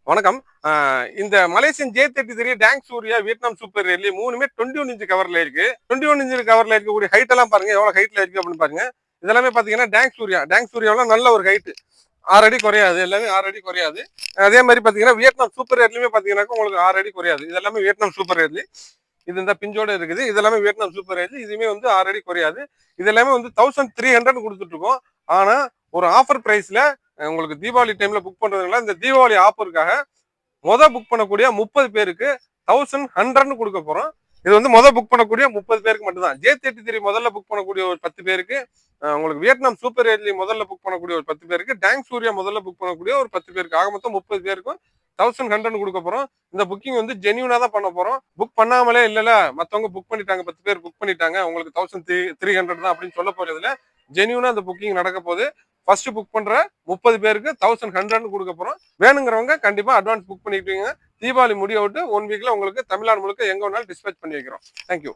வணக்கம். இந்த Malaysian J33 டேங் சூர்யா வியட்நாம் சூப்பர் ஏர்லி 3மே 21 இன்ச் கவர்ல இருக்கு. 21 இன்ச் கவர்ல இருக்கக்கூடிய ஹைட் எல்லாம் பாருங்க. எவ்வளவு ஹைட்ல இருக்கு அப்படின்னு பாருங்க. இதெல்லாமே பாத்தீங்கன்னா டேங் சூர்யாவில் நல்ல ஒரு ஹைட் 6 அடி குறையாது. எல்லாமே 6 அடி குறையாது. அதே மாதிரி பாத்தீங்கன்னா வியட்நாம் சூப்பர் ஏர்லியுமே பாத்தீங்கன்னா உங்களுக்கு 6 அடி குறையாது. இதெல்லாமே வியட்நாம் சூப்பர் ஏர்லி. இது இந்த பிஞ்சோட இருக்குது. இதெல்லாமே வியட்நாம் சூப்பர் ஏர்லி. இதுவுமே வந்து 6 அடி குறையாது. இது எல்லாமே வந்து 1300 கொடுத்துட்டு இருக்கோம். ஆனா ஒரு ஆஃபர் பிரைஸ்ல உங்களுக்கு தீபாவளி டைம்ல புக் பண்றதுனால இந்த தீபாவளி ஆஃபருக்காக புக் பண்ணக்கூடிய 30 பேருக்கு 1100 கொடுக்க போறோம். இது வந்து புக் பண்ணக்கூடிய 30 பேருக்கு மட்டும் தான். J33 முதல்ல புக் பண்ணக்கூடிய ஒரு 10 பேருக்கு, உங்களுக்கு வியட்நாம் சூப்பர் ஏர்லி முதல்ல புக் பண்ணக்கூடிய ஒரு 10 பேருக்கு, டேங் சூர்யா முதல்ல புக் பண்ணக்கூடிய ஒரு 10 பேருக்கு, ஆக மொத்தம் 30 பேருக்கும் 1100 கொடுக்க போறோம். இந்த புக்கிங் வந்து ஜென்யூனா தான் பண்ண போறோம். புக் பண்ணாமலே இல்ல மத்தவங்க புக் பண்ணிட்டாங்க, 10 பேர் புக் பண்ணிட்டாங்க, உங்களுக்கு 1300 தான் அப்படின்னு சொல்ல போறது இல்ல. ஜென்யூனா அந்த புக்கிங் நடக்க போகுது. ஃபர்ஸ்ட் புக் பண்ற 30 பேருக்கு 1100 கொடுக்க போறோம். வேணுங்கிறவங்க கண்டிப்பா அட்வான்ஸ் புக் பண்ணிட்டீங்க. தீபாவளி முடிய விட்டு 1 வீக்ல உங்களுக்கு தமிழ்நாடு முழுக்க எங்க வேணாலும் டிஸ்பேச் பண்ணி வைக்கிறோம். தேங்க்யூ.